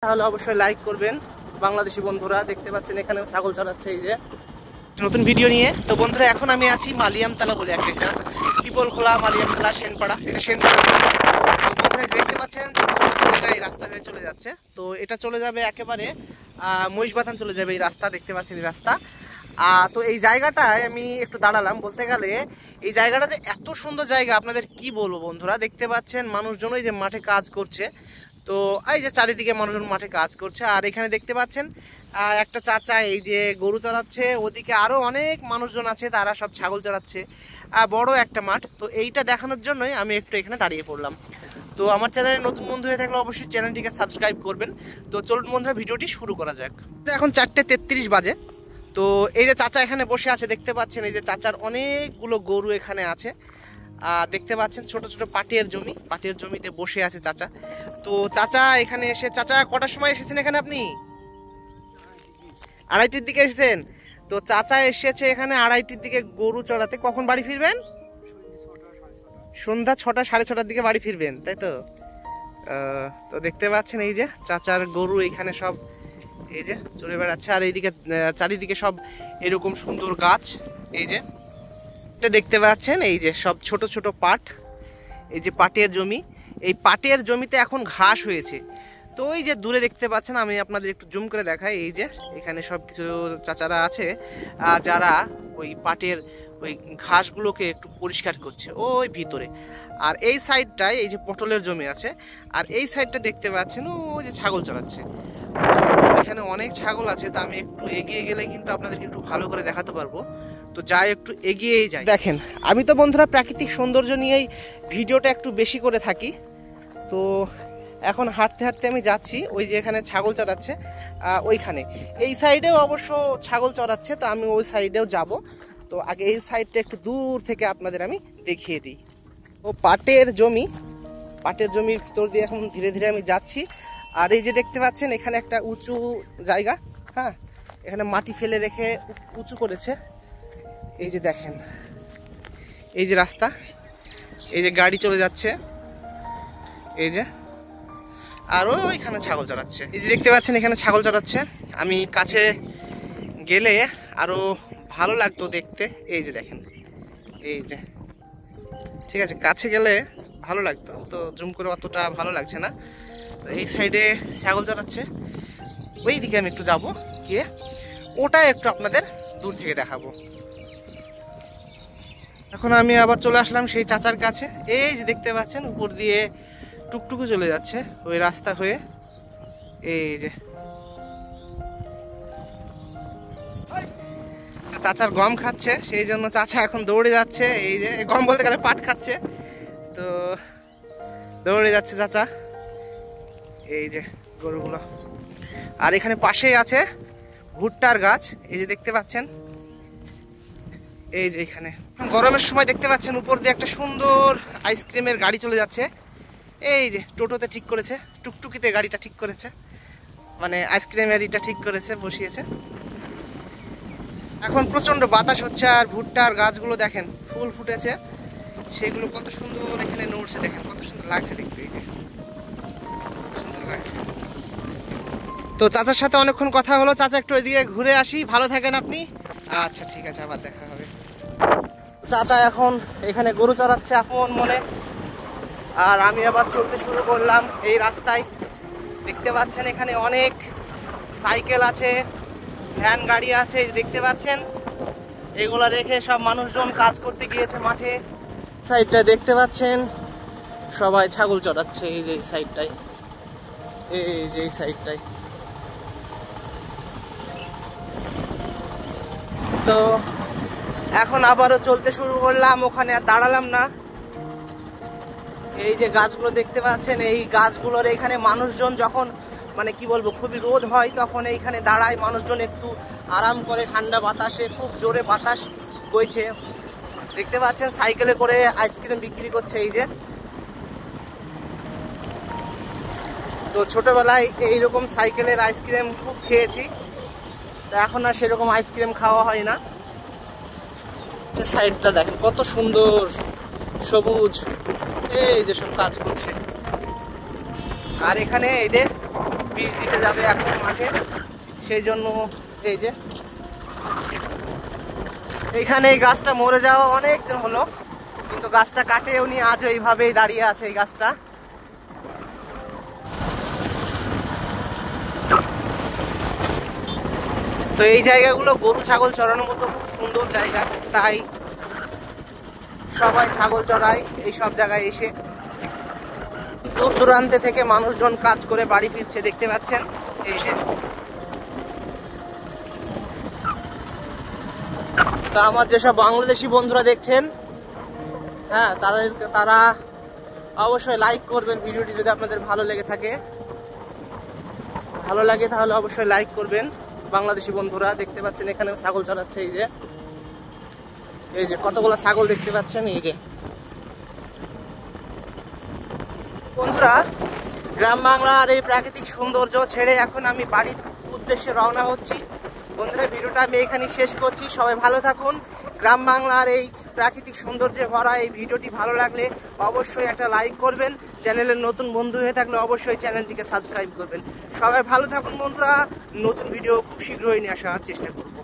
তাহলে অবশ্যই লাইক করবেন। বাংলাদেশি বন্ধুরা দেখতে পাচ্ছেন এখানে ছাগল চড়াচ্ছে এই যে নতুন ভিডিও নিয়ে। তো বন্ধুরা এখন আমি আছি মালিয়ামতলা বলে একটা গ্রাম, পিপলখোলা, মালিয়ামতলা, সেনপাড়া। এটা সেনপাড়া। তো বন্ধুরা দেখতে পাচ্ছেন ছোট ছোট ছেলেরা এই রাস্তা হয়ে চলে যাচ্ছে। তো এটা চলে যাবে একেবারে মহিষবাথান চলে যাবে এই রাস্তা, দেখতে পাচ্ছেন এই রাস্তা। তো এই জায়গাটায় আমি একটু দাঁড়ালাম। বলতে গেলে এই জায়গাটা যে এত সুন্দর জায়গা আপনাদের কি বলবো বন্ধুরা। দেখতে পাচ্ছেন মানুষজন এই যে মাঠে কাজ করছে। তো এই যে চারিদিকে মানুষজন মাঠে কাজ করছে। আর এখানে দেখতে পাচ্ছেন একটা চাচা এই যে গরু চড়াচ্ছে। ওদিকে আরও অনেক মানুষজন আছে, তারা সব ছাগল চড়াচ্ছে। বড় একটা মাঠ। তো এইটা দেখানোর জন্যই আমি একটু এখানে দাঁড়িয়ে পড়লাম। তো আমার চ্যানেলে নতুন বন্ধু হয়ে থাকলে অবশ্যই চ্যানেলটিকে সাবস্ক্রাইব করবেন। তো চলুন বন্ধুরা ভিডিওটি শুরু করা যাক। এখন 4:33 বাজে। তো এই যে চাচা এখানে বসে আছে দেখতে পাচ্ছেন, এই যে চাচার অনেকগুলো গরু এখানে আছে। দেখতে পাচ্ছেন ছোট ছোট পাটের জমি, পাটের জমিতে বসে আছে চাচা। তো চাচা এখানে এসে, চাচা কটার সময় এসেছেন এখানে আপনি? 2:30-র দিকে এসেছেন। তো চাচা এসেছে এখানে 2:30-র দিকে গরু চড়াতে। কখন বাড়ি ফিরবেন? সন্ধ্যা 6টা 6:30-র দিকে বাড়ি ফিরবেন, তাই তো? তো দেখতে পাচ্ছেন এই যে চাচার গরু এখানে সব এই যে চড়ে বেড়াচ্ছে। আর এইদিকে চারিদিকে সব এরকম সুন্দর গাছ। এই যে এটা দেখতে পাচ্ছেন এই যে সব ছোট ছোট পাট, এই যে পাটের জমি। এই পাটের জমিতে এখন ঘাস হয়েছে। তো ওই যে দূরে দেখতে পাচ্ছেন, আমি আপনাদের একটু জুম করে দেখাই। এই যে এখানে সব কিছু চাচারা আছে যারা ওই পাটের ওই ঘাসগুলোকে একটু পরিষ্কার করছে ওই ভিতরে। আর এই সাইডটায় এই যে পটলের জমি আছে। আর এই সাইডটা দেখতে পাচ্ছেন ওই যে ছাগল চড়াচ্ছে। তো এখানে অনেক ছাগল আছে। তো আমি একটু এগিয়ে গেলে কিন্তু আপনাদেরকে একটু ভালো করে দেখাতে পারবো। তো যাই একটু এগিয়েই যাই। দেখেন আমি তো বন্ধুরা প্রাকৃতিক সৌন্দর্য নিয়েই ভিডিওটা একটু বেশি করে থাকি। তো এখন হাঁটতে হাঁটতে আমি যাচ্ছি ওই যে এখানে ছাগল চড়াচ্ছে ওইখানে। এই সাইডেও অবশ্য ছাগল চড়াচ্ছে, তো আমি ওই সাইডেও যাব। তো আগে এই সাইডটা একটু দূর থেকে আপনাদের আমি দেখিয়ে দিই। ও পাটের জমি, পাটের জমির ভিতর দিয়ে এখন ধীরে ধীরে আমি যাচ্ছি। আর এই যে দেখতে পাচ্ছেন এখানে একটা উঁচু জায়গা, হ্যাঁ, এখানে মাটি ফেলে রেখে উঁচু করেছে। এই যে দেখেন এই যে রাস্তা, এই যে গাড়ি চলে যাচ্ছে এই যে। আর ওইখানে ছাগল চড়াচ্ছে। এই যে দেখতে পাচ্ছেন এখানে ছাগল চড়াচ্ছে। আমি কাছে গেলে আরো ভালো লাগতো দেখতে। এই যে দেখেন এই যে, ঠিক আছে, কাছে গেলে ভালো লাগতো, তো জুম করে অতটা ভালো লাগছে না। তো এই সাইডে ছাগল চড়াচ্ছে, ওই দিকে আমি একটু যাব, গিয়ে ওটা একটু আপনাদের দূর থেকে দেখাবো। এখন আমি আবার চলে আসলাম সেই চাচার কাছে। এই যে দেখতে পাচ্ছেন উপর দিয়ে টুকটুকু চলে যাচ্ছে ওই রাস্তা হয়ে। এই যে চাচার গম খাচ্ছে, সেই জন্য চাচা এখন দৌড়ে যাচ্ছে। এই যে গম বলতে গেলে পাট খাচ্ছে। তো দৌড়ে যাচ্ছে চাচা, এই যে গরুগুলো। আর এখানে পাশেই আছে ভুট্টার গাছ, এই যে দেখতে পাচ্ছেন। এই যে এখানে গরমের সময় দেখতে পাচ্ছেন উপর দিয়ে একটা সুন্দর আইসক্রিমের গাড়ি চলে যাচ্ছে। এই যে টোটোতে ঠিক করেছে, টুকটুকিতে গাড়িটা ঠিক করেছে, মানে আইসক্রিমের এটা ঠিক করেছে, বসিয়েছে। এখন প্রচন্ড বাতাস হচ্ছে। আর ভুট্টার গাছগুলো দেখেন ফুল ফুটেছে, সেগুলো কত সুন্দর এখানে নড়ছে, দেখেন কত সুন্দর লাগছে দেখতে, সুন্দর লাগছে। তো চাচার সাথে অনেকক্ষণ কথা হলো। চাচা একটু এদিকে ঘুরে আসি, ভালো থাকেন আপনি। আচ্ছা ঠিক আছে, আবার দেখা হবে। চাচা এখন এখানে গরু চড়াচ্ছে আপন মনে। আর আমি আবার চলতে শুরু করলাম এই রাস্তায়। দেখতে পাচ্ছেন এখানে অনেক সাইকেল আছে, ভ্যান গাড়ি আছে, দেখতে পাচ্ছেন। এগুলো রেখে সব মানুষজন কাজ করতে গিয়েছে মাঠে। সাইডটা দেখতে পাচ্ছেন সবাই ছাগল চড়াচ্ছে। এই যে এই সাইডটাই, এই যে এই সাইডটাই। তো এখন আবারও চলতে শুরু করলাম, ওখানে আর দাঁড়ালাম না। এই যে গাছগুলো দেখতে পাচ্ছেন, এই গাছগুলোর এখানে মানুষজন যখন মানে কি বলবো খুবই রোদ হয় তখন এইখানে দাঁড়ায় মানুষজন, একটু আরাম করে ঠান্ডা বাতাসে। খুব জোরে বাতাস বইছে। দেখতে পাচ্ছেন সাইকেলে করে আইসক্রিম বিক্রি করছে এই যে। তো ছোটবেলায় এইরকম সাইকেলের আইসক্রিম খুব খেয়েছি, তো এখন আর সেরকম আইসক্রিম খাওয়া হয় না। সাইডটা দেখেন কত সুন্দর সবুজ, এই যে সব কাজ করছে। আর এখানে এই যে বীজ দিতে যাবে এখন মাঠে, সেই জন্য এই যে এইখানে এই গাছটা মরে যাওয়া অনেক দিন হলো, কিন্তু গাছটা কাটে উনি আজও এইভাবেই দাঁড়িয়ে আছে এই গাছটা। তো এই জায়গাগুলো গরু ছাগল চড়ানোর মতো খুব সুন্দর জায়গা, তাই সবাই ছাগল চড়ায় এই সব জায়গায় এসে। দূর দূরান্তে থেকে মানুষজন কাজ করে বাড়ি ফিরছে, দেখতে পাচ্ছেন এই যে। তা আমার যেসব বাংলাদেশি বন্ধুরা দেখছেন, হ্যাঁ তারা অবশ্যই লাইক করবেন ভিডিওটি যদি আপনাদের ভালো লেগে থাকে। ভালো লাগে তাহলে অবশ্যই লাইক করবেন। বাংলাদেশি বন্ধুরা দেখতে পাচ্ছেন এখানে ছাগল চড়াচ্ছে, এই যে কতগুলো ছাগল দেখতে পাচ্ছেন এই যে। বন্ধুরা, গ্রাম বাংলার এই প্রাকৃতিক সৌন্দর্য ছেড়ে এখন আমি বাড়ির উদ্দেশ্যে রওনা হচ্ছি। বন্ধুরা, ভিডিওটা আমি এখানে শেষ করছি। সবাই ভালো থাকুন। গ্রাম বাংলার এই প্রাকৃতিক সৌন্দর্যে ভরা এই ভিডিওটি ভালো লাগলে অবশ্যই একটা লাইক করবেন। চ্যানেলের নতুন বন্ধু হয়ে থাকলে অবশ্যই চ্যানেলটিকে সাবস্ক্রাইব করবেন। সবাই ভালো থাকুন বন্ধুরা। নতুন ভিডিও খুব শীঘ্রই নিয়ে আসার চেষ্টা করব।